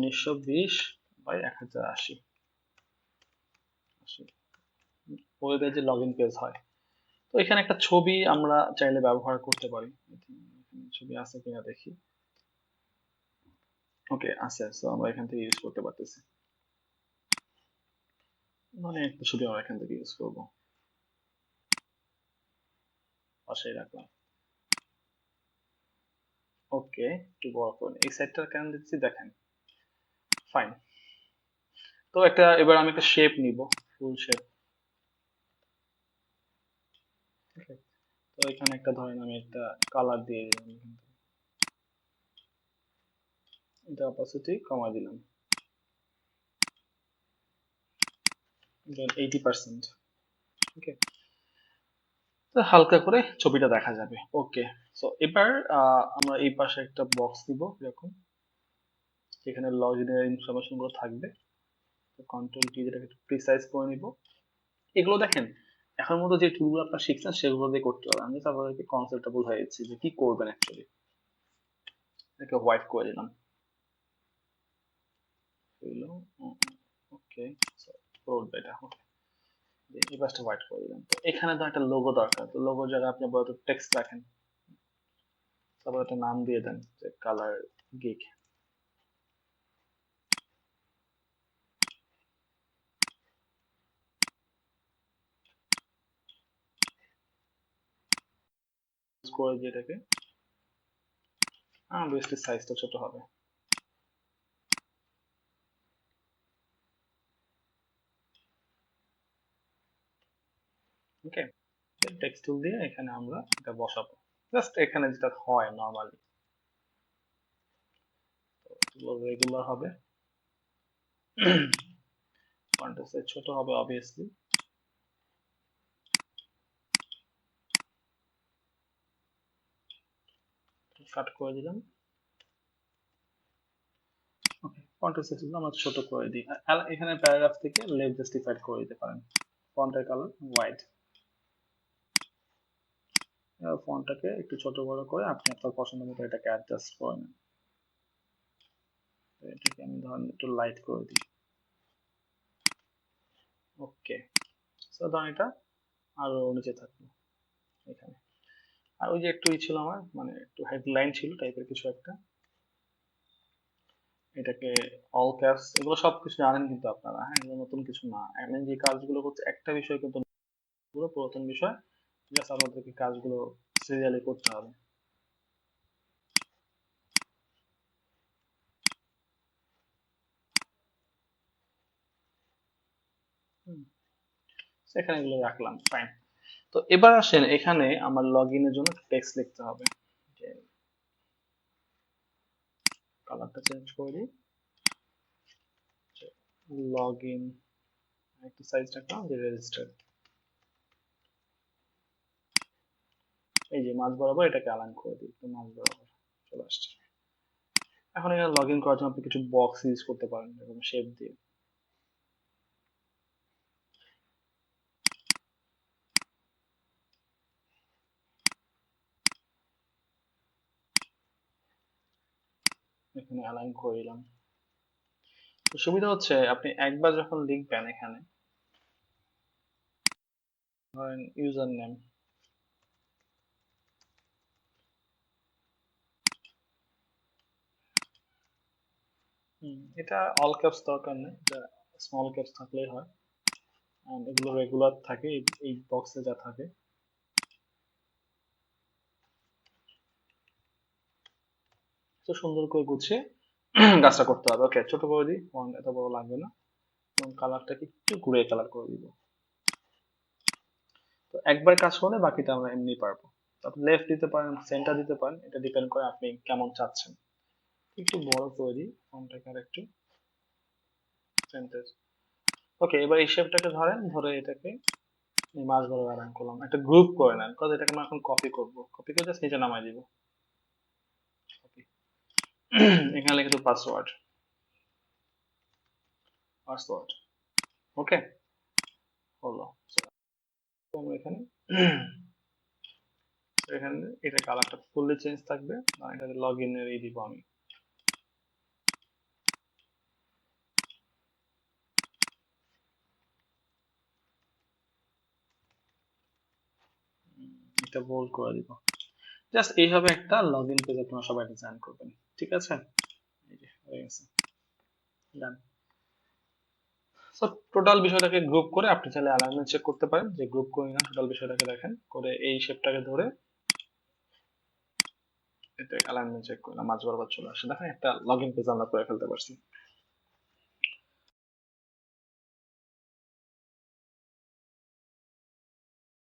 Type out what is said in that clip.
1920/1080 ওয়েবে যে log in page হয়। তো এখানে একটা ছবি আমরা চাইলে ব্যবহার করতে পারি। ছবি আছে কিনা দেখি। ওকে, আছে। সো আমরা এখান থেকে ইউজ করতে পারতেছি। মানে একটা ছবি আমরা এখান থেকে ইউজ করবো, পাশেই রাখলাম। ওকে, একটু বড় করুন। এই সাইডটা কেন দিচ্ছি দেখেন। ফাইন। তো এবার আমি একটা শেপ নিব, ফুল শেপ। তো এখানে একটা ধরেন আমি একটা কালার দিয়ে দিলাম, এটা অপাসিটি কমাই দিলাম, দেন 80%। ওকে, তো হালকা করে ছবিটা দেখা যাবে। ওকে, সো এবার আমরা এই পাশে একটা বক্স দিব এরকম, এখানে লগইনের ইনফরমেশন গুলো থাকবে। তো কন্ট্রোল টি যেটাকে একটু প্রিসাইজ করে নিব। এগুলো দেখেন এখন মতো যে টুলগুলো আপনারা শিখছেন সেগুলো দিয়ে করতে হবে। আমি আপনাদেরকে কনসেপ্টটা বোঝাই দিচ্ছি যে কি করবেন অ্যাকচুয়ালি। এটাকে হোয়াইট করে দিলাম। ওকে, এটা এই পাশটা হোয়াইট করে দিলাম। তো এখানে তো একটা লোগো দরকার। তো লোগোর জায়গায় আপনি বড় টেক্সট রাখেন, তারপর একটা নাম দিয়ে দেন যে কালার গিগ। করে দিয়ে এটাকে বেশি সাইজটা ছোট হবে। ওকে, টেক্সট টুল দিয়ে এখানে আমরা এটা বসাবো। জাস্ট এখানে যেটা হয় নরমালি রেগুলার হবে, ফন্ট সাইজ ছোট হবে অবভিয়াসলি। কাট করে দিলাম। ওকে, ফন্ট সাইজ আমরা ছোট করে দিই। এখানে প্যারাগ্রাফ থেকে লেফট জাস্টিফাইড করে দিতে পারেন। ফন্টের কালার হোয়াইট। ফন্টটাকে একটু ছোট বড় করে আপনি আপনার পছন্দ মতো এটাকে অ্যাডজাস্ট করে নেন। এটাকে আমি ধরেন একটু লাইট করে দিই। ওকে, সো ধরেন এটা আরো নিচে থাকলো এখানে। আর ওই যে একটু ছিল আমার, মানে একটু হেডলাইন ছিল টাইপের কিছু একটা, এটাকে অল ক্যাপস। এগুলো সবকিছু জানেন কিন্তু আপনারা, হ্যাঁ, এগুলো নতুন কিছু না। আমি যে কাজগুলো করছি একটা বিষয় কিন্তু পুরো পুরাতন বিষয়, জাস্ট আপনাদেরকে কাজগুলো সিরিয়ালি করতে হবে। এখানে এগুলো রাখলাম, ফাইন। তো এবার আসেন এখানে আমার লগ ইনের জন্য টেক্সট লিখতে হবে। কালারটা চেঞ্জ করে দিই, লগ ইন একটু সাইজ রাখলাম যে রেজিস্টার। এই যে মাঝ বরাবর এটাকে অ্যালাইন করে দিই, একটু মাঝ বরাবর চলে আসছে। এখন এখানে লগ ইন করার জন্য আপনি কিছু বক্স ইউজ করতে পারেন এরকম শেপ দিয়ে। এখানে অ্যালাইন করে দিলাম। তো সুবিধা হচ্ছে আপনি একবার যখন লিখবেন এখানে ধরেন ইউজার নেম, এটা অল ক্যাপস দরকার নেই, এটা স্মল ক্যাপস থাকলেই হয়। এগুলো রেগুলার থাকে এই বক্সে যা থাকে। তো সুন্দর করে গুছিয়ে কাজটা করতে হবে। ওকে, ছোট করে দিই, ফন্ট এত বড় লাগবে না, এবং কালারটাকে একটু গ্রে কালার করে দিব। তো একবার কাজ হলে বাকিটা আমরা এমনি পারবো। আপনি লেফট দিতে পারেন, সেন্টার দিতে পারেন, এটা ডিপেন্ড করে আপনি কেমন চাচ্ছেন। একটু বড় করে দিই ফন্টটাকে আর একটু সেন্টার। ওকে, এবার এই শেপটাকে ধরেন, ধরে এটাকে মাঝ বরাবর অ্যালাইন করলাম। একটা গ্রুপ করে নেন, কারণ এটাকে আমরা এখন কপি করব। কপি করে জাস্ট নিচে নামাই দিব। কপি। এখানে লিখে দেব পাসওয়ার্ড। পাসওয়ার্ড। ওকে, হলো। তো আমরা এখানে এখানে এটা কালারটা ফুললি চেঞ্জ থাকবে। এটা লগ ইনের এই দিব আমি। এটা বোল্ড করে দিব। জাস্ট এইভাবে একটা লগ ইন পেজ আপনারা সবাই ডিজাইন করবেন, ঠিক আছে? এই যে হয়ে গেছে, ডান। সো টোটাল বিষয়টাকে গ্রুপ করে আপনি চাইলে অ্যালাইনমেন্ট চেক করতে পারেন, যে গ্রুপ করি না, টোটাল বিষয়টাকে দেখেন করে এই শেপটাকে ধরে এটা অ্যালাইনমেন্ট চেক করলাম, মাঝ বরাবর চলে আসে, দেখেন একটা লগ ইন পেজ আমরা করে ফেলতে পারছি।